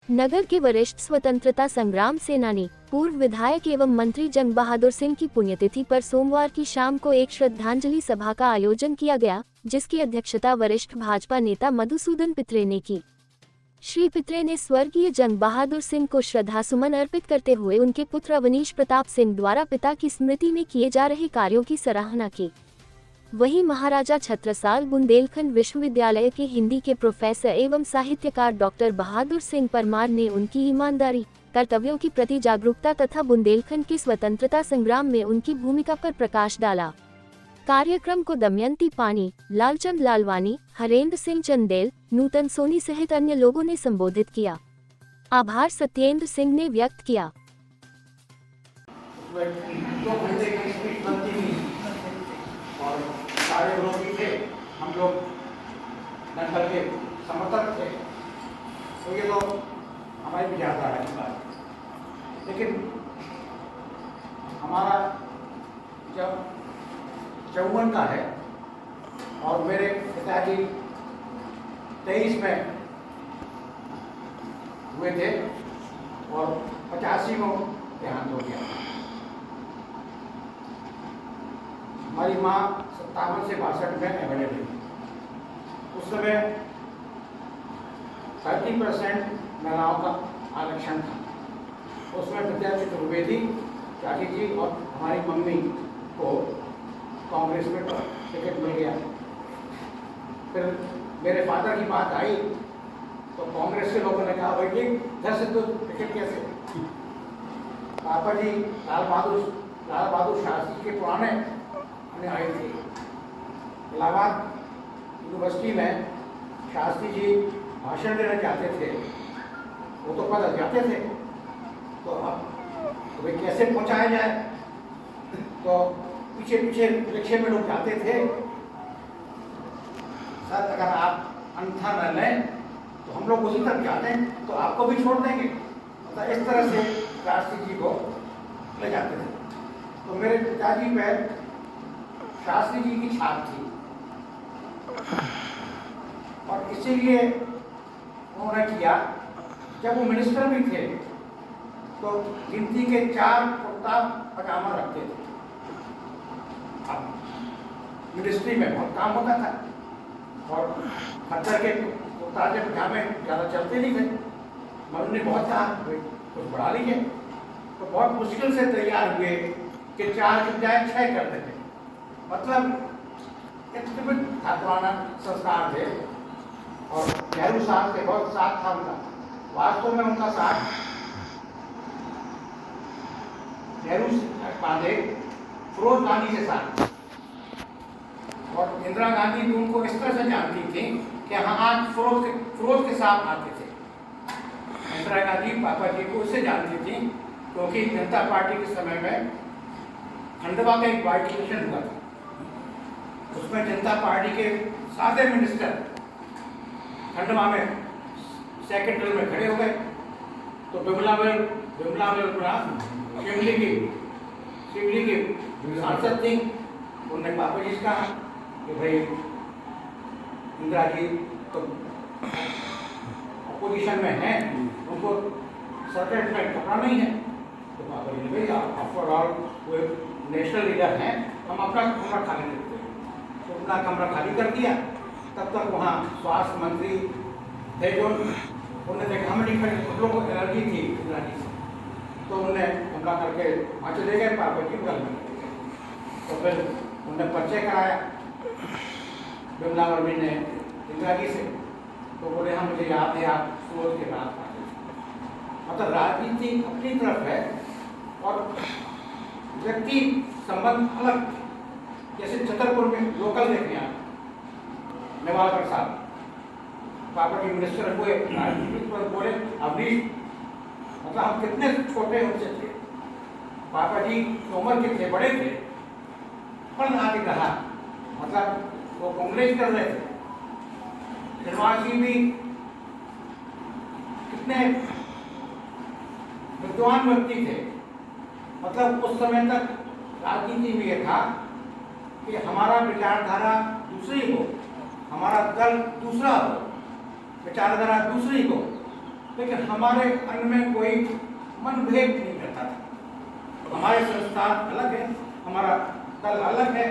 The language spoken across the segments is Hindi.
नगर के वरिष्ठ स्वतंत्रता संग्राम सेनानी पूर्व विधायक एवं मंत्री जंग बहादुर सिंह की पुण्यतिथि पर सोमवार की शाम को एक श्रद्धांजलि सभा का आयोजन किया गया, जिसकी अध्यक्षता वरिष्ठ भाजपा नेता मधुसूदन पित्रे ने की। श्री पित्रे ने स्वर्गीय जंग बहादुर सिंह को श्रद्धासुमन अर्पित करते हुए उनके पुत्र अवनीश प्रताप सिंह द्वारा पिता की स्मृति में किए जा रहे कार्यों की सराहना की। वहीं महाराजा छत्रसाल बुंदेलखंड विश्वविद्यालय के हिंदी के प्रोफेसर एवं साहित्यकार डॉक्टर बहादुर सिंह परमार ने उनकी ईमानदारी, कर्तव्यों की प्रति जागरूकता तथा बुंदेलखंड के स्वतंत्रता संग्राम में उनकी भूमिका पर प्रकाश डाला। कार्यक्रम को दमयंती पानी, लालचंद लालवानी, हरेंद्र सिंह चंदेल, नूतन सोनी सहित अन्य लोगों ने संबोधित किया। आभार सत्येंद्र सिंह ने व्यक्त किया। और सारे लोग भी थे, हम लोग दंगल के समर्थक थे, तो ये तो हमारी भी ज़्यादा है इस बात। लेकिन हमारा जब 54 का है और मेरे पिताजी 23 में हुए थे और 85 में देहांत हो गया। हमारी माँ 57 से 62 में एमएलए रही। उस समय 30% महिलाओं का आरक्षण था। उसमें प्रत्याशी चतुर्वेदी चाची जी और हमारी मम्मी को कांग्रेस में टिकट मिल गया। फिर मेरे फादर की बात आई तो कांग्रेस के लोगों ने कहा भाई जी घर से तो टिकट कैसे। पापा जी लाल बहादुर शास्त्री के पुराने आए थे। इलाहाबाद यूनिवर्सिटी में शास्त्री जी भाषण देना चाहते थे, वो तो पता जाते थे, तो अब वे कैसे पहुंचाया जाए। तो पीछे रिक्शे में लोग जाते थे, सर अगर आप अन्यथा न लें तो हम लोग उसी तरफ जाते हैं, तो आपको भी छोड़ देंगे। मतलब इस तरह से शास्त्री जी को ले जाते थे। तो मेरे पिताजी पे शास्त्री जी की छाप थी और इसीलिए उन्होंने किया। जब वो मिनिस्टर भी थे तो गिनती के 4 कुर्ता पजामा रखते थे। अब मिनिस्ट्री में बहुत काम होता था और खच्चर के कुर्ता के पजामे ज़्यादा चलते नहीं थे। मम्मी ने बहुत कहा कुछ बढ़ा लीजिए, तो बहुत मुश्किल से तैयार हुए कि 4 की बजाय 6 कर देते। मतलब इतने पुराना संस्कार थे और नेहरू साहब से बहुत साथ था उनका। वास्तव में उनका साथ नेहरू बांधे फिरोज गांधी के साथ, और इंदिरा गांधी भी उनको इस तरह से जानती थी कि हाँ आज फिरोज के साथ आते थे। इंदिरा गांधी पापा जी को इससे जानती थी क्योंकि जनता पार्टी के समय में खंडवा का एक वाइट इलेक्शन हुआ था। उसमें जनता पार्टी के सारे मिनिस्टर खंडवा में सेक्रेटरी में खड़े हो गए। तो बिमला शिवली की सांसद थी, उन्होंने पापा जी से कहा कि भाई इंदिरा जी तो अपोजिशन में हैं, उनको सर्किट में कपड़ा नहीं है। तो पापा जी ने भाई आफ्टर ऑल वो नेशनल लीडर हैं, हम अपना कमरा खाली करते हैं। तो उनका कमरा खाली कर दिया। तब तक वहाँ स्वास्थ्य मंत्री थे जो उन्होंने देखा हम नहीं खड़े, हम लोगों को एलर्जी थी इंदिरा जी से, तो उन्होंने हमला करके वहाँ चले गए पापा जी बगल में। तो फिर उन्होंने परिचय कराया बिमला वर्मी ने इंदिरा जी से। तो बोले हाँ मुझे याद है आप सूरज के रात आते थे। मतलब राजनीति अपनी तरफ है और व्यक्ति संबंध अलग। जैसे छतरपुर में लोकल देखने आप नेवालकर साहब पापा जी मिनिस्टर हुए, राजनीति पर बोले अवनीश, मतलब हम कितने छोटे उनसे थे। पापा जी उम्र के थे, बड़े थे, पर आगे रहा। मतलब वो कांग्रेस कर रहे थे। श्रीनिवास जी भी कितने विद्वान व्यक्ति थे। मतलब उस समय तक राजनीति में यह था कि हमारा विचारधारा दूसरी हो, हमारा दल दूसरा हो, विचारधारा दूसरी हो, लेकिन हमारे अन्न में कोई मनभेद नहीं करता था। हमारे संस्थान अलग है, हमारा दल अलग है,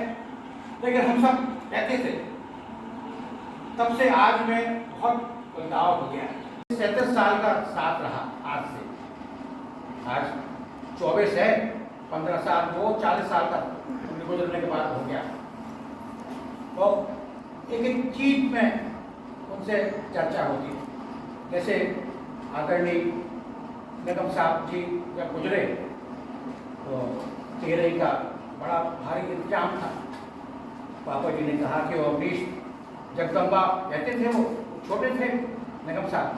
लेकिन हम सब कहते थे। तब से आज में बहुत बदलाव हो गया है। 37 साल का साथ रहा आज से, आज 24 है, 15 साल वो 40 साल का गुजरने के बाद हो गया। तो एक एक चीज में उनसे चर्चा होती, जैसे आदरणीय निगम साहब जी जब गुजरे तो तेरही का बड़ा भारी इंतजाम था। पापा जी ने कहा कि वो अवनीश जगदम्बा कहते थे, वो छोटे थे निगम साहब,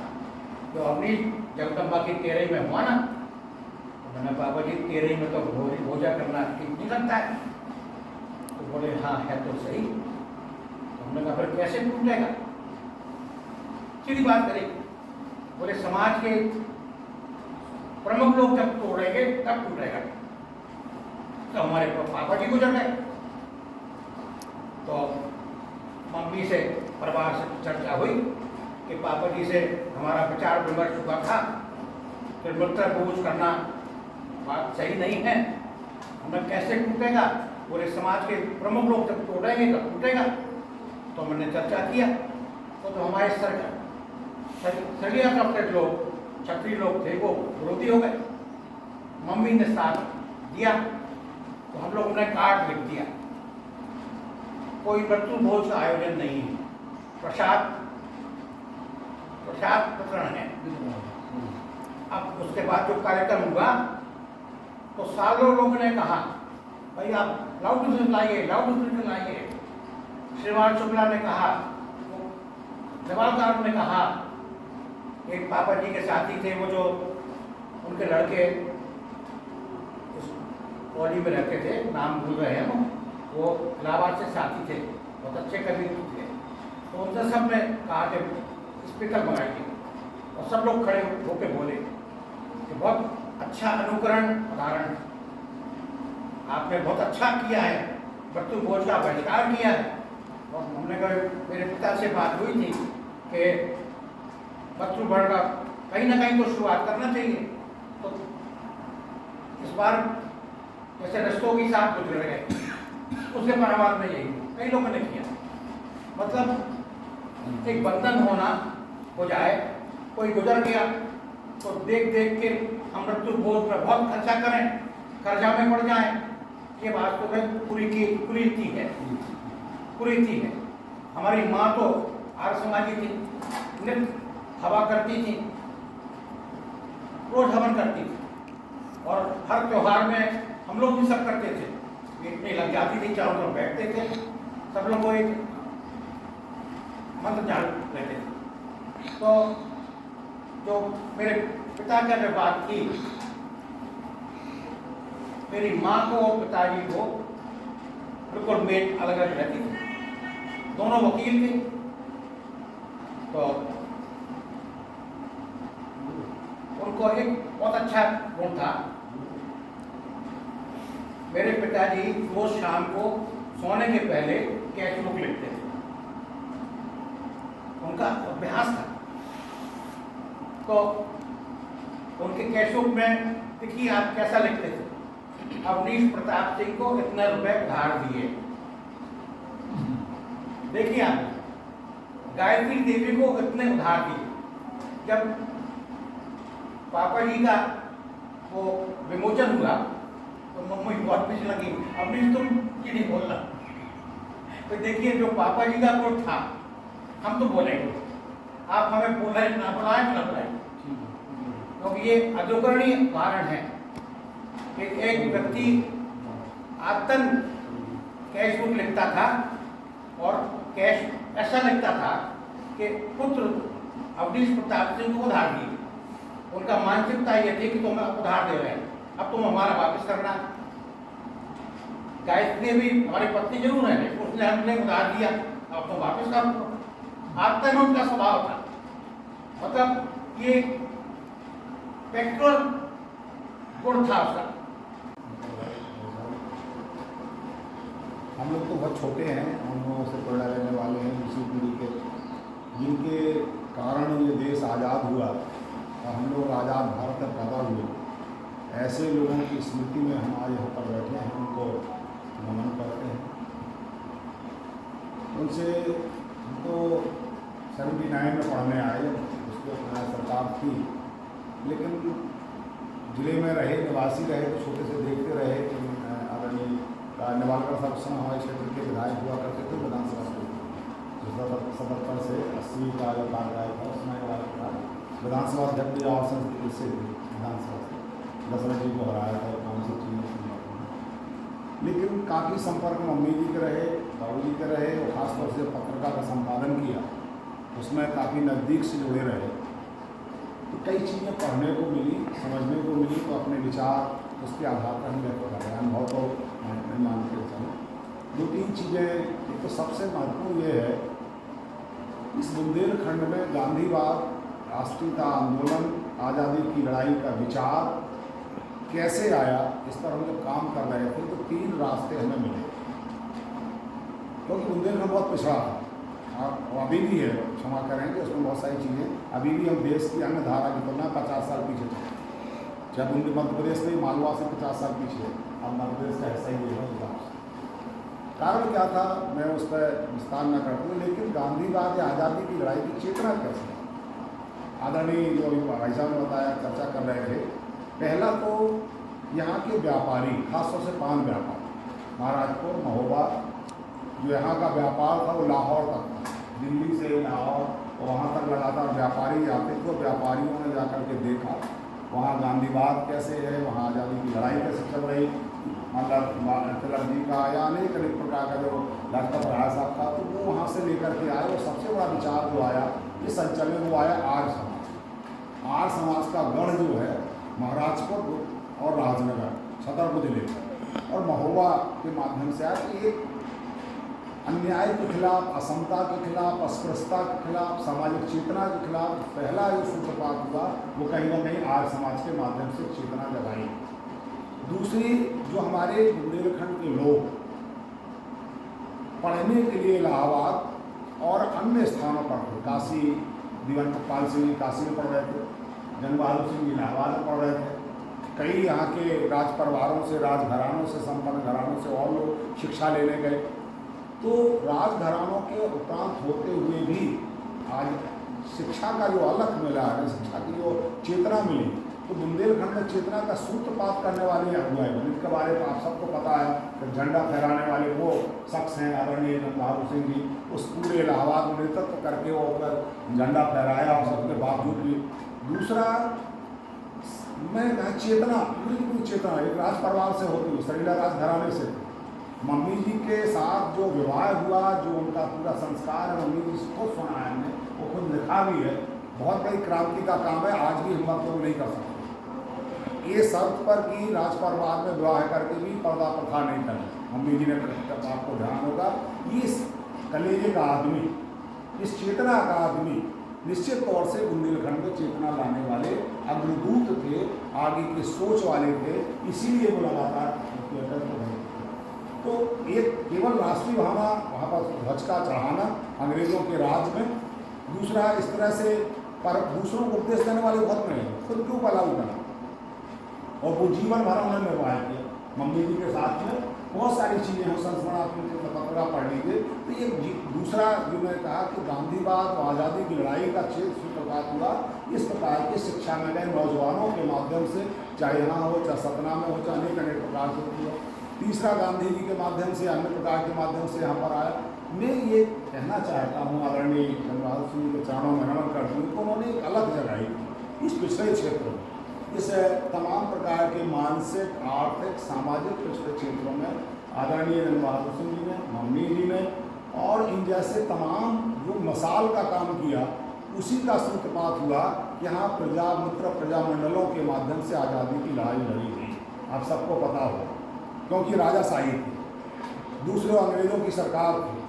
तो अवनीश जगदम्बा की तेरही में हुआ ना। तो मैंने पापा जी तेरही में तो भोजा करना ठीक नहीं लगता है। तो बोले हाँ है तो सही। तो हमने कहा फिर कैसे टूटेगा, सीधी बात करी। बोले समाज के प्रमुख लोग जब तोड़ेंगे तब टूटेगा। तो हमारे पापा जी गुजर गए, तो मम्मी से परिवार से चर्चा हुई कि पापा जी से हमारा विचार विमर्श हुआ था, फिर मृत्यु बोझ करना बात सही नहीं है, हमें कैसे टूटेगा। पूरे समाज के प्रमुख लोग जब तोड़ेंगे तब टूटेगा। तो हमने चर्चा किया, तो हमारे सरलिया तरफ के लोग, क्षत्रिय लोग थे, वो विरोधी हो गए। मम्मी ने साथ दिया, तो हम लोगों ने कार्ड लिख दिया, कोई मृत्यु भोज का आयोजन नहीं है, प्रसाद वितरण है। अब उसके बाद जो कार्यक्रम हुआ तो सालों लोगों ने कहा भाई आप लाउड स्पीकर लाइए। श्रीमान शुक्ला ने कहा, जवाबदार ने कहा, एक पापा जी के साथी थे, वो जो उनके लड़के इस कॉलोनी में रहते थे, नाम भूल रहे हैं वो इलाहाबाद से साथी थे, बहुत अच्छे कवि थे। तो उनसे सब ने कहा कि स्पीकर मंगाइए, और सब लोग खड़े होकर बोले कि बहुत अच्छा अनुकरण उदाहरण, आपने बहुत अच्छा किया है, मृत्यु भोज का बहिष्कार किया है। और हमने कहा, मेरे पिता से बात हुई थी कि मृत्यु भोज का कहीं ना कहीं तो शुरुआत करना चाहिए। तो इस बार जैसे रस्तोगी साहब गुजर गए, उसके परिवार में यही कई लोगों ने किया। मतलब एक बंधन होना हो जाए, कोई गुजर गया तो देख देख के हम मृत्यु भोज में बहुत खर्चा करें, कर्जा में पड़ जाएं, ये वास्तव में कुरीति है। हमारी माँ तो आर्य समाजी थी, नृत्य हवा करती थी, रोज हवन करती थी, और हर त्योहार में हम लोग भी सब करते थे। इतनी लग जाती थी, चारों तरफ बैठते थे, सब लोग को एक मंत्र जान लेते थे। तो जो मेरे पिता का जब बात की, मेरी माँ को और पिताजी को बिल्कुल मेट अलग अलग रहती थी, दोनों वकील थे। तो उनको एक बहुत अच्छा गुण था, मेरे पिताजी रोज शाम को सोने के पहले कैश बुक लिखते थे, उनका अभ्यास था। तो उनके कैश बुक में देखिए आप कैसा लिखते थे, अवनीश प्रताप सिंह को इतने रुपए उधार दिए। देखिए आप, गायत्री देवी को इतने उधार दिए। जब पापा जी का वो विमोचन हुआ तो मम्मी बहुत पीछे लगी, अवनीश तुम ये नहीं बोलना। तो देखिए जो पापा जी का कोट था, हम तो बोलेंगे, आप हमें बोला ना बुलाए, क्योंकि ये अनुकरणीय उदाहरण है कि एक व्यक्ति आतन कैश बुक लिखता था, और कैश ऐसा लिखता था कि पुत्र अवनीश प्रताप सिंह को उधार दिए। उनका मानसिकता ये थी कि तुम उधार दे रहे हैं, अब तुम हमारा वापस करना। गायत्री भी हमारी पत्नी जरूर है, उसने हमने उधार दिया, अब तुम वापस करो। आतन उनका स्वभाव था, मतलब ये पेट्रोल गुण था उसका। हम लोग तो बहुत छोटे हैं, हम लोगों से पैदा रहने वाले हैं, इसी पीढ़ी के, जिनके कारण ये देश आज़ाद हुआ और हम लोग आज़ाद भारत में पैदा हुए, ऐसे लोगों की स्मृति में हम आज यहाँ पर बैठे हैं, उनको नमन करते हैं। उनसे हमको 79 में पढ़ने आए, उसके सरकार थी, लेकिन जिले में रहे, निवासी रहे, तो छोटे से देखते रहे कि आदरणीय नेवालगढ़ साहब समय हमारे क्षेत्र के विधायक हुआ करते थे विधानसभा से 77 से 80 का जो कार्य आया था उसमें विधानसभा अध्यक्ष और संसदीय से विधानसभा से दशरथ जी को हराया था, कौन सी चीज़। लेकिन काफ़ी संपर्क मम्मी जी के रहे, बाबू जी के रहे, और ख़ासतौर से पत्रिका का संपादन किया, उसमें काफ़ी नज़दीक से जुड़े रहे। तो कई चीज़ें पढ़ने को मिली, समझने को मिली, तो अपने विचार उसके आधार पर हम व्यक्त कर रहे हैं। अनुभव तो नहीं मानते चलो। 2-3 चीज़ें, एक तो सबसे महत्वपूर्ण ये है, इस बुंदेलखंड में गांधीवाद, राष्ट्रीयता आंदोलन, आज़ादी की लड़ाई का विचार कैसे आया, इस पर हम जब काम कर रहे थे तो 3 रास्ते हमें मिले, क्योंकि बुंदेलखंड बहुत पिछड़ा था और अभी भी है, क्षमा करेंगे, उसमें बहुत सारी चीज़ें अभी भी हम देश की अन्य धारा की तुलना 50 साल पीछे थे। जब उनके मध्य प्रदेश में मालवा से 50 साल पीछे, अब मध्य प्रदेश का हिस्सा ही है हिसाब से। कारण क्या था, मैं उस पर विस्तार न करता हूँ, लेकिन गांधीवाद या आज़ादी की लड़ाई की चेतना कैसे, आदरणीय जो भाई साहब ने बताया, चर्चा कर रहे थे। पहला तो यहाँ के व्यापारी, खासतौर से पान व्यापारी, महाराजपुर, महोबा, जो यहाँ का व्यापार था वो लाहौर तक था, दिल्ली से लाहौर और वहाँ तक लगातार व्यापारी आते थे। व्यापारियों ने जाकर के देखा वहाँ गांधीवाद कैसे है, वहाँ आज़ादी की लड़ाई कैसे चल रही, मतलब तिलक जी का या अनेक प्रकार का जो लाजपत राय साहब था, तो वो वहाँ से लेकर के आए। और सबसे बड़ा विचार जो आया ये संचलन, वो आया आर्य समाज। आर्य समाज का गढ़ जो है महाराजपुर और राजनगर, छतरपुर जिले का और महोबा के माध्यम से आया। कि एक अन्याय के खिलाफ, असमता के खिलाफ, अस्पृश्यता के खिलाफ, सामाजिक चेतना के खिलाफ पहला जो सूत्रपात हुआ वो कहीं ना कहीं आर्य समाज के माध्यम से चेतना जगाई। दूसरी, जो हमारे बुंदेलखंड के लोग पढ़ने के लिए इलाहाबाद और अन्य स्थानों पर थे, काशी, दीवान गोपाल सिंह काशी में पढ़ रहे थे, जंग बहादुर सिंह इलाहाबाद में पढ़ रहे थे, कई यहाँ के राज परिवारों से, राजघरानों से, संपन्न घरानों से और लोग शिक्षा लेने गए। तो राजघरानों के उपरांत होते हुए भी आज शिक्षा का जो अलग मिला है, शिक्षा की जो चेतना मिली, तो बुंदेलखंड में चेतना का सूत्रपात करने वाले अगुवाई बने। इनके बारे में आप सबको पता है कि झंडा फहराने वाले वो शख्स हैं आदरणीय जंग बहादुर सिंह जी। उस पूरे इलाहाबाद में नेतृत्व करके वो ऊपर झंडा फहराया और सबके बावजूद भी। दूसरा, मैं चेतना, पूरी चेतना एक राज परिवार से होती हुई, सरीला राजघराने से, मम्मी जी के साथ जो विवाह हुआ, जो उनका पूरा संस्कार है, मम्मी जी से खुद सुना है हमने, वो खुद लिखा भी है। बहुत बड़ी क्रांति का काम है, आज भी हम लोग नहीं कर सकते। ये शर्त पर कि राज परिवार में विवाह करके भी पर्दा प्रथा नहीं करना, मम्मी जी ने आपको ध्यान होगा। इस कलेजे का आदमी, इस चेतना का आदमी निश्चित तौर से बुंदेलखंड में चेतना लाने वाले अग्रदूत थे, आगे की सोच वाले थे, इसीलिए वो लगातार तो एक केवल राष्ट्रीय भावना वहाँ पर ध्वज का चढ़ाना अंग्रेजों के राज में। दूसरा, इस तरह से पर दूसरों को उपदेश देने वाले बहुत नहीं, खुद क्यों पलाऊ करना, और वो जीवन भर उन्होंने निर्वाह किया मम्मी जी के साथ में। बहुत सारी चीज़ें हैं, संस्मरणात्मक पत्रिका पढ़ लीजिए। तो ये दूसरा जो मैंने कहा कि गांधीवाद और आज़ादी की लड़ाई का क्षेत्र सूत्रपात हुआ इस प्रकार की शिक्षा में गए नौजवानों के माध्यम से, चाहे यहाँ हो, चाहे सतना में हो, चाहे अनेक प्रकार से हो। तीसरा, गांधी जी के माध्यम से, अन्य प्रकार के माध्यम से यहाँ पर आया। मैं ये कहना चाहता हूँ आदरणीय जंग बहादुर सिंह के चरणों में नमन करती हूँ, तो उन्होंने एक अलग जगाई इस पिछड़े क्षेत्र में, इस तमाम प्रकार के मानसिक, आर्थिक, सामाजिक पिछड़े क्षेत्रों में आदरणीय जंग बहादुर सिंह जी ने, मम्मी जी ने और इन जैसे तमाम जो मसाल का काम किया, उसी का सूत्रपात हुआ कि यहाँ प्रजामित्र प्रजामंडलों के माध्यम से आज़ादी की लड़ाई लड़ी गई। आप सबको पता हो, क्योंकि राजाशाही थी, दूसरे अंग्रेजों की सरकार थी।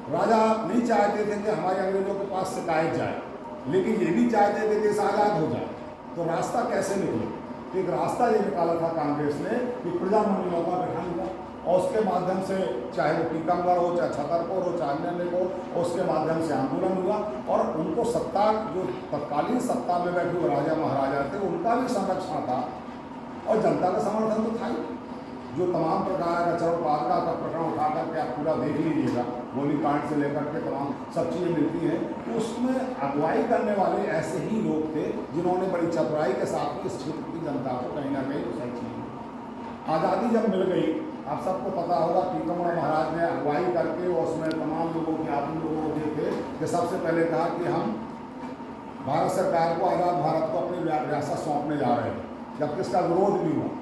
राजा नहीं चाहते थे कि हमारे अंग्रेजों के पास शिकायत जाए, लेकिन ये भी चाहते थे कि देश आज़ाद हो जाए। तो रास्ता कैसे निकले? तो एक रास्ता ये निकाला था कांग्रेस ने कि प्रजामंडलों का गठन हुआ, और उसके माध्यम से चाहे वो टीकमगढ़ हो, चाहे छतरपुर हो, चाहे अन्य हो, उसके माध्यम से आंदोलन हुआ और उनको सत्ता, जो तत्कालीन सत्ता में बैठे हुए राजा महाराजा थे, उनका भी संरक्षण था और जनता का समर्थन तो था ही। जो तमाम प्रकार का चरण पादुका का प्रकरण उठा करके आप पूरा देख लीजिएगा, गोलीकांड से लेकर के तमाम सब चीज़ें मिलती हैं, तो उसमें अगुवाई करने वाले ऐसे ही लोग थे जिन्होंने बड़ी चतुराई के साथ में इस क्षेत्र की जनता को कहीं ना कहीं सही चीज। आज़ादी जब मिल गई, आप सबको पता होगा, टीकमगढ़ महाराज ने अगुवाई करके और उसमें तमाम लोगों के आदमी लोगों को थे कि सबसे पहले कहा कि हम भारत सरकार को, आज़ाद भारत को अपनी रियासत सौंपने जा रहे हैं, जबकि इसका विरोध भी हुआ।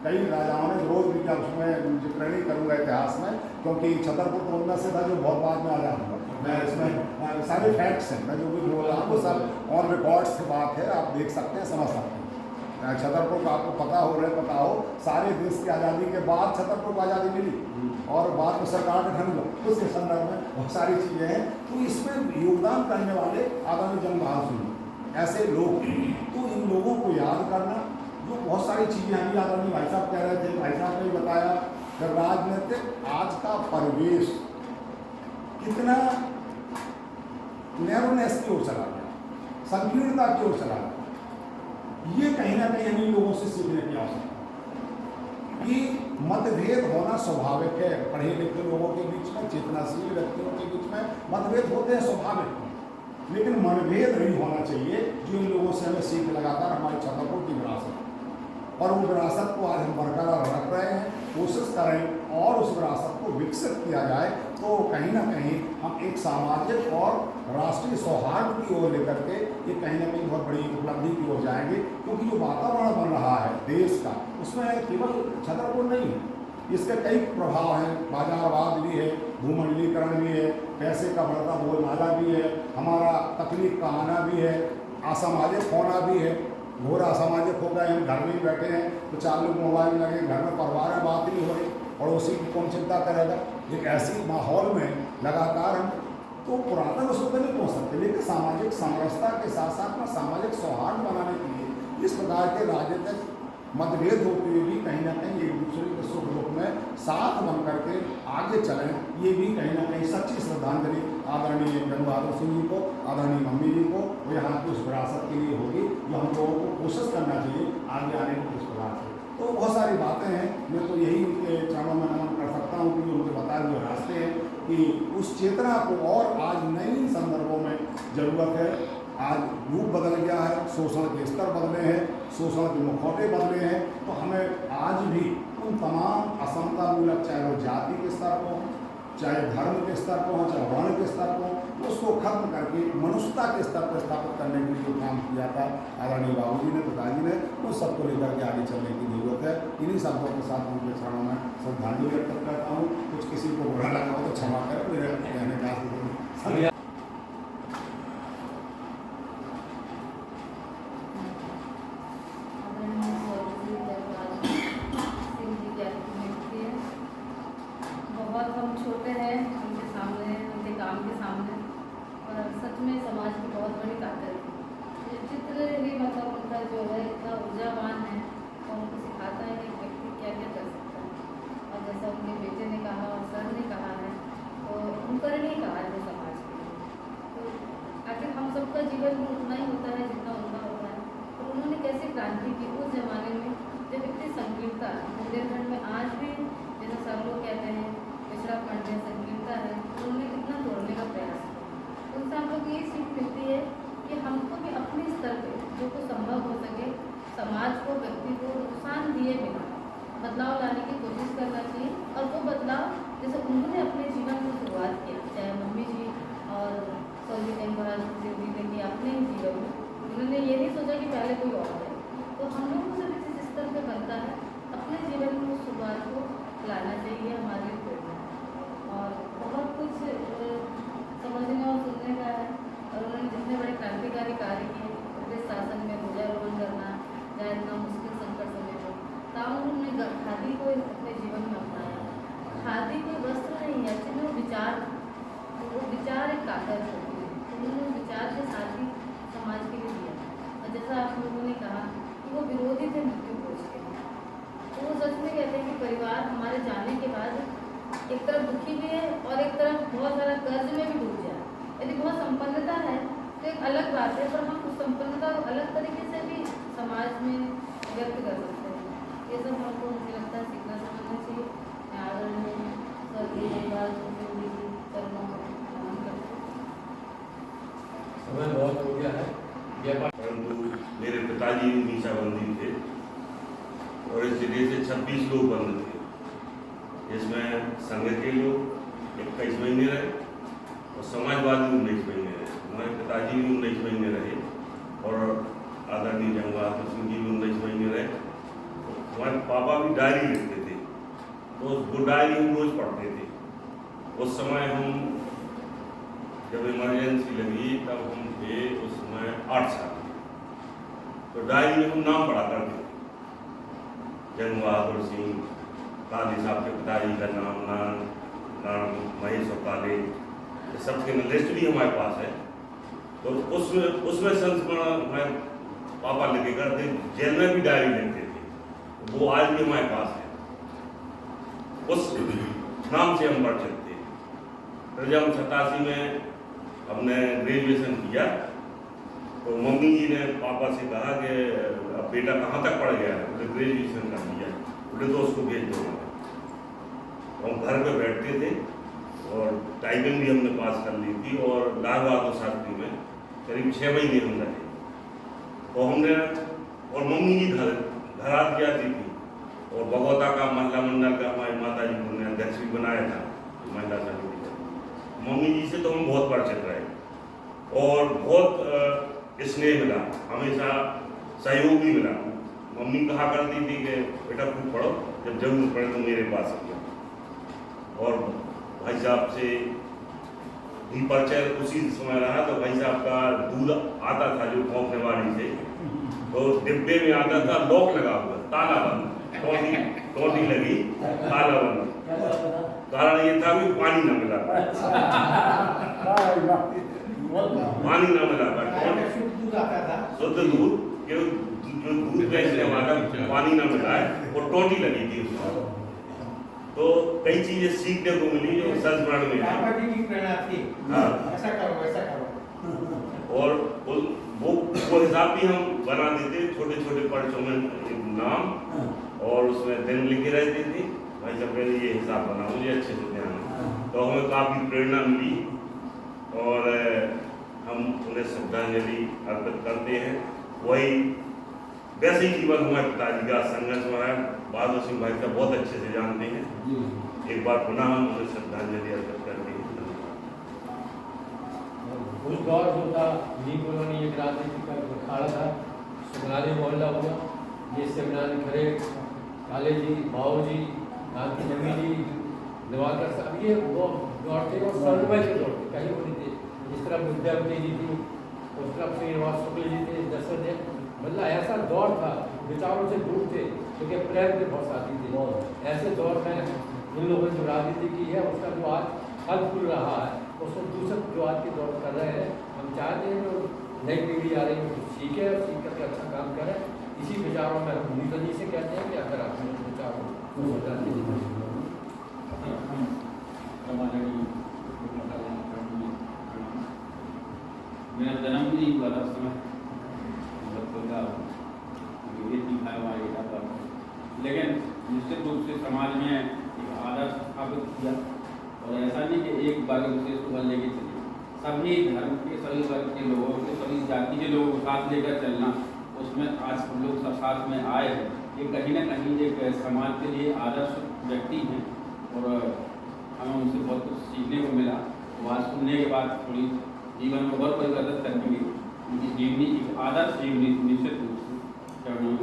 कई राजाओं ने विरोध भी किया, उसमें जिक्र नहीं करूँगा इतिहास में, क्योंकि छतरपुर तो उनमें से था जो बहुत बाद में आज़ाद हुआ। मैं इसमें सारे फैक्ट्स हैं, मैं जो भी बोल रहा हूँ वो सब ऑन रिकॉर्ड्स की बात है, आप देख सकते हैं, समझ सकते हैं। छतरपुर का आपको पता हो, सारे देश की आज़ादी के बाद छतरपुर को आज़ादी मिली और बाद में सरकार गठन हुआ, उसके संदर्भ में बहुत सारी चीज़ें हैं। तो इसमें योगदान करने वाले आदरणीय जंग बहादुर सिंह ऐसे लोग, तो इन लोगों को याद करना, जो बहुत सारी चीज़ें अभी आदरणीय भाई साहब कह रहे थे, भाई साहब ने बताया कि राजनीतिक आज का परिवेश कितना नैरोनेस की ओर चला गया, संकीर्णता की ओर चला गया। ये कहीं ना कहीं इन लोगों से सीखने की आवश्यकता कि मतभेद होना स्वाभाविक है। पढ़े लिखे लोगों के बीच में, चेतनाशील व्यक्तियों के बीच में मतभेद होते हैं, स्वाभाविक, लेकिन मनभेद नहीं होना चाहिए, जो इन लोगों से हमें सीख लगातार हमारे छतरपुर की विरासत, और वो विरासत को आज हम बरकरार रख रहे हैं, कोशिश करें और उस विरासत को विकसित किया जाए, तो कहीं ना कहीं हम एक सामाजिक और राष्ट्रीय सौहार्द की ओर लेकर के ये कहीं ना कहीं बहुत बड़ी उपलब्धि की ओर जाएंगे। क्योंकि जो वातावरण बन रहा है देश का, उसमें केवल छतरपुर नहीं है, इसके कई प्रभाव हैं। बाजारवाद भी है, भूमंडलीकरण भी है, पैसे का बढ़ता बोलबाला भी है, हमारा तकनीक का आना भी है, असामाजिक होना भी है, घोर असामाजिक हो गए। हम घर में ही बैठे हैं तो 4 लोग मोबाइल लगे, घर में परिवार में बात नहीं हो रही, पड़ोसी की कौन चिंता करेगा। एक ऐसी माहौल में लगातार हम तो पुरातन उसको तो नहीं पहुँच सकते, लेकिन सामाजिक समरसता के साथ साथ में सामाजिक सौहार्द बनाने के लिए इस प्रकार के राजनीतिक मतभेद होते हुए भी कहीं ना कहीं एक दूसरे के सुख दुख में साथ बन करके आगे चलें, ये भी कहीं ना कहीं सच्ची श्रद्धांजलि आदरणीय जंग बहादुर सिंह जी को, आदरणीय मम्मी जी को, वो यहाँ की उस विरासत के लिए होगी, जो हम लोगों को कोशिश करना चाहिए आगे आने की इस प्रकार से। तो बहुत सारी बातें हैं, मैं तो यही उनके चरणों में नमन कर सकता हूँ कि जो उनके बताए हुए रास्ते हैं, कि उस चेतना को और आज नई संदर्भों में ज़रूरत है। आज रूप बदल गया है, शोषण के स्तर बदले हैं, शोषण के मुखौटे बदले हैं, तो हमें आज भी उन तमाम असमता मूलक, चाहे वो जाति के स्तर पर हो, चाहे धर्म के स्तर पर हो, चाहे वर्ण के स्तर पर हो, उसको खत्म करके मनुष्यता के स्तर पर स्थापित करने के लिए जो काम किया था आदरणीय बाबूजी ने, पिताजी ने, उन सबको लेकर के आगे चलने की जरूरत है। इन्हीं शब्दों के साथ उनके चरणों में श्रद्धांजलि व्यक्त करता हूँ। कुछ किसी को बुरा लगा हो तो क्षमा करें, मेरे कहने का छोटे हैं उनके सामने, उनके काम के सामने, और सच में समाज की बहुत बड़ी ताकत है। ये चित्र ही मतलब उनका जो है इतना ऊर्जावान है, और उनको सिखाता है कि व्यक्ति क्या क्या कर सकता है। और जैसा उनके बेटे ने कहा और सर ने कहा है, तो उनका नहीं कहा है समाज के लिए। तो आखिर हम सबका जीवन उतना ही होता है जितना उनका होता है। तो उन्होंने कैसे क्रांति की उस जमाने में जब इतनी संकीर्णता बुंदेलखंड में आज भी, जैसा सब लोग कहते हैं पिछड़ापन है, संकीर्णता है, उन्होंने कितना तोड़ने का प्रयास किया। उनसे हम लोग ये सीख मिलती है कि हमको भी अपने स्तर पे जो कुछ संभव हो सके, समाज को, व्यक्ति को नुकसान दिए बिना बदलाव लाने की कोशिश करना चाहिए। और वो बदलाव जैसे उन्होंने अपने जीवन में शुरुआत किया, चाहे मम्मी जी और स्वर्गीय जंग बहादुर सिंह जी ने किया अपने जीवन में, उन्होंने ये नहीं सोचा कि पहले कोई और है। तो हम लोगों से भी जिस स्तर पर बनता है अपने जीवन में उस शुरुआत को लाना चाहिए, हमारे लिए प्रेरणा है। और बहुत कुछ समझने और सुनने का है। और उन्होंने जितने बड़े क्रांतिकारी कार्य किए, ब्रिटिश शासन में ध्वजारोहण करना, चाहे इतना मुश्किल संकट समय में, तब उन्होंने खादी को अपने जीवन में अपनाया। खादी कोई वस्त्र नहीं है, एक्चुअली वो विचार, वो विचार एक ताकत होती है। उन्होंने विचार के साथ ही समाज के लिए दिया। और जैसा आप लोगों ने कहा कि वो विरोधी थे मृत्यु खोज के, तो वो सच में कैसे कहते हैं कि परिवार हमारे जाने के बाद एक तरफ दुखी भी है और एक तरफ बहुत सारा कर्ज में भी डूब जाए। यदि बहुत संपन्नता है तो एक अलग बात है, पर हम उस संपन्नता को अलग तरीके से भी समाज में व्यक्त कर सकते हैं। ये सब हमको मुझे लगता है सीखना समझना चाहिए। मैं आदरणीय स्वर्गीय जयपाल सिंह जी की चरणों में नमन करती हूँ। समय बहुत हो गया है। परंतु मेरे पिताजी मीसाबंदी थे और इस जिले से 26 लोग बंद थे, जिसमें संघ के लोग 21 महीने रहे और समाजवादी 19 महीने रहे। हमारे पिताजी भी 19 महीने रहे और आदरणीय जंग बहादुर सिंह जी भी 19 महीने रहे। तो हमारे पापा भी डायरी लिखते थे, तो वो डायरी हम रोज पढ़ते थे। उस समय हम जब इमरजेंसी लगी तब हम थे उस समय 8 साल, तो डायरी में हम नाम पढ़ा करते थे। जंग बहादुर सिंह, काली साहब के पिताजी का नाम महेश और काले, सबके लिस्ट भी हमारे पास है। तो उसमें संस्मरण हमारे पापा लिखे करते, जेल में भी डायरी लिखते थे, वो आज भी हमारे पास है। उस नाम से हम परिचित थे। फिर जब हम 87 में हमने ग्रेजुएशन किया तो मम्मी जी ने पापा से कहा कि अब बेटा कहाँ तक पढ़ गया है, बोले ग्रेजुएशन कर लिया, बोले तो उसको भेज दो। हम घर पे बैठते थे और टाइपिंग भी हमने पास कर ली थी और लाल बहादुर शास्त्री में करीब 6 महीने हम रहे। तो हमने और मम्मी जी घर आती जाती थी और बगौता का महिला मंडल का हमारी माता जी ने अध्यक्ष भी बनाया था महिला समिति का। मम्मी जी से तो हम बहुत परिचित रहे और बहुत स्नेह मिला, हमेशा सहयोग भी मिला। मम्मी कहा करती थी कि बेटा खूब पढ़ो, जब जरूरत पड़े तो मेरे पास आइए। और भाई साहब से भी परिचय उसी समय रहा। तो भाई साहब का दूध आता था जो खोखनेवाड़ी से, तो डिब्बे में आता था, लॉक लगा हुआ, ताला बंद, टोटी लगी, ताला बंद। कारण ये था कि पानी न मिला, पानी न मिला, शुद्ध दूध जो दूध बेचने वाला पानी न मिला है, वो टोटी लगी थी उसमें। तो कई चीजें सीखने को मिली जो संस्मरण में थी। ऐसा करो ऐसा करो। और वो हिसाब भी हम बना देते, छोटे छोटे पर्चों में नाम और उसमें दिन लिखे रहते थे। भाई साहब पहले ये हिसाब बना, मुझे अच्छे से ध्यान है। तो हमें काफ़ी प्रेरणा मिली और हम उन्हें श्रद्धांजलि अर्पित करते हैं। वही वैसे ही जीवन हमारे पिताजी का संघर्ष रहा है, बहादुर सिंह भाई साहब बहुत अच्छे से जानते हैं। एक बार पुनः हम उन्हें श्रद्धांजलि अर्पित करते हैं। उस दौर जो था नीम कॉलोनी एक राजनीति का अखाड़ा था, सुखनारी मोहल्ला हुआ, ये सेमिनार खड़े काले जी, बाबू जी, गांधी जमी जी, दिवाकर साहब, ये वो दौड़ते और सर्वमय से दौड़ते, कहीं वो नहीं थे। जिस तरफ विद्यावती जी थी, उस तरफ श्रीनिवास शुक्ल जी थे, दशरथ जी, मतलब ऐसा दौर था, विचारों से दूर थे क्योंकि प्रेम के बहुत साथी थे। ऐसे दौर में इन लोगों ने जो राजनीति की है उसका जो आज फल फूल रहा है, उसको दूसरा जो आज के दौर कर रहे हैं, हम चाहते हैं जो नई पीढ़ी आ रही है कुछ सीखे और सीख करके अच्छा काम करें। इसी विचारों में हम नीता जी से कहते हैं कि अगर अपने विचारों को मेरा जन्म भी नहीं हुआ था उस समय, लेकिन निश्चित रूप से समाज में एक आदर्श स्थापित किया। और ऐसा नहीं कि एक वर्ग विशेष को लेके चले, सभी धर्म के, सभी वर्ग के लोगों के, सभी जाति के लोगों को साथ लेकर चलना, उसमें आज हम लोग सब साथ में आए हैं। ये कहीं ना कहीं एक समाज के लिए आदर्श व्यक्ति हैं और हमें उनसे बहुत कुछ सीखने को मिला। बात सुनने के बाद थोड़ी जीवन में बहुत परिवर्तन करने की उनकी जीवनी, एक आदर्श जीवनी निश्चित रूप से चरणों में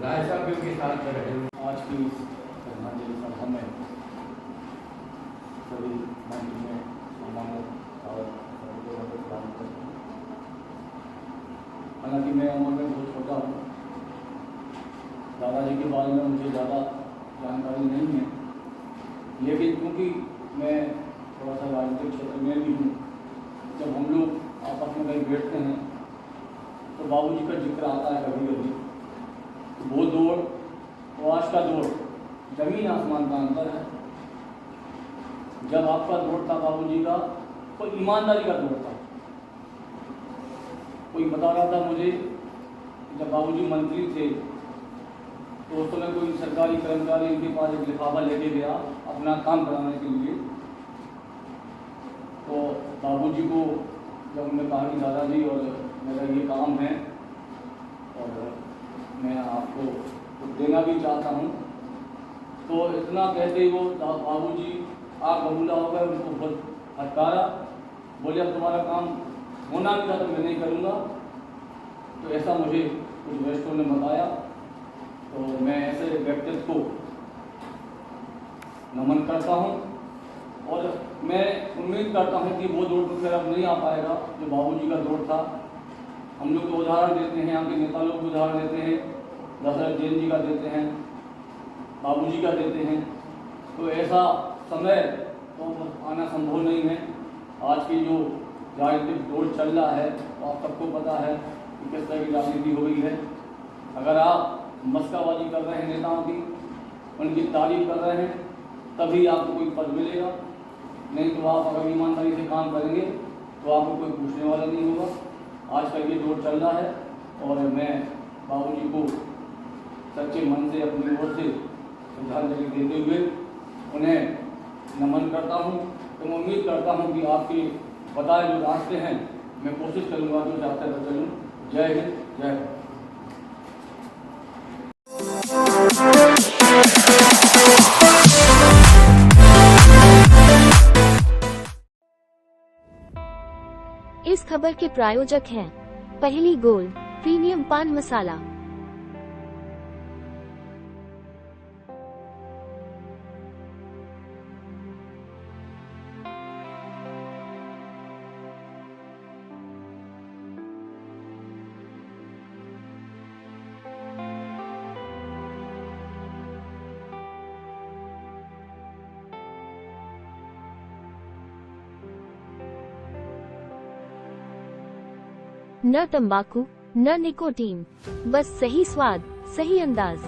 राय साहब के साथ रहे। आज की श्रद्धांजलि सभा में सभी माननीय सम्मानित और काम करते हैं। हालांकि मैं उम्र में बहुत छोटा हूँ, दादाजी के बारे में मुझे ज़्यादा जानकारी नहीं है, लेकिन क्योंकि मैं थोड़ा सा राजनीतिक क्षेत्र में भी हूँ, जब हम लोग आपस में कहीं बैठते हैं तो बाबूजी का जिक्र आता है कभी कभी। वो दौर और आज का दौर जमीन आसमान का अंतर है। जब आपका दौर था बाबूजी का तो ईमानदारी का दौर था। कोई बता रहा था मुझे, जब बाबूजी मंत्री थे तो उस समय कोई सरकारी कर्मचारी उनके पास एक लिफाफा लेके गया अपना काम कराने के लिए। तो बाबूजी को जब उन्होंने कहा कि दादाजी और मेरा ये काम है और मैं आपको कुछ देना भी चाहता हूँ, तो इतना कहते ही वो बाबूजी आप बबूला हो गए, उनको बहुत फटकारा। बोले अब तुम्हारा काम होना भी था तो मैं नहीं करूँगा। तो ऐसा मुझे कुछ वरिष्ठों ने बताया। तो मैं ऐसे व्यक्तित्व को नमन करता हूँ और मैं उम्मीद करता हूँ कि वो दौर तो फिर अब नहीं आ पाएगा जो बाबूजी का दौर था। हम लोग तो उदाहरण देते हैं, यहाँ के नेता लोग भी उदाहरण देते हैं, दशरथ जैन जी का देते हैं, बाबूजी का देते हैं। तो ऐसा समय तो आना संभव नहीं है। आज की जो राजनीतिक दौर चल रहा है तो आप सबको पता है कि किस तरह की राजनीति हो गई है। अगर आप मस्काबाजी कर रहे हैं नेताओं की, उनकी तारीफ कर रहे हैं, तभी आपको कोई पद मिलेगा। नहीं तो आप अगर ईमानदारी से काम करेंगे तो आपको कोई पूछने वाला नहीं होगा। आज का ये दौर चल रहा है और मैं बाबूजी को सच्चे मन से अपनी ओर से श्रद्धांजलि देते हुए उन्हें नमन करता हूँ। तो मैं उम्मीद करता हूँ कि आपके बताए जो रास्ते हैं मैं कोशिश करूँगा जो रास्ते पर चलूँ। जय हिंद, जय भारत। इस खबर के प्रायोजक हैं पहली गोल्ड प्रीमियम पान मसाला। न तंबाकू न निकोटीन, बस सही स्वाद, सही अंदाज।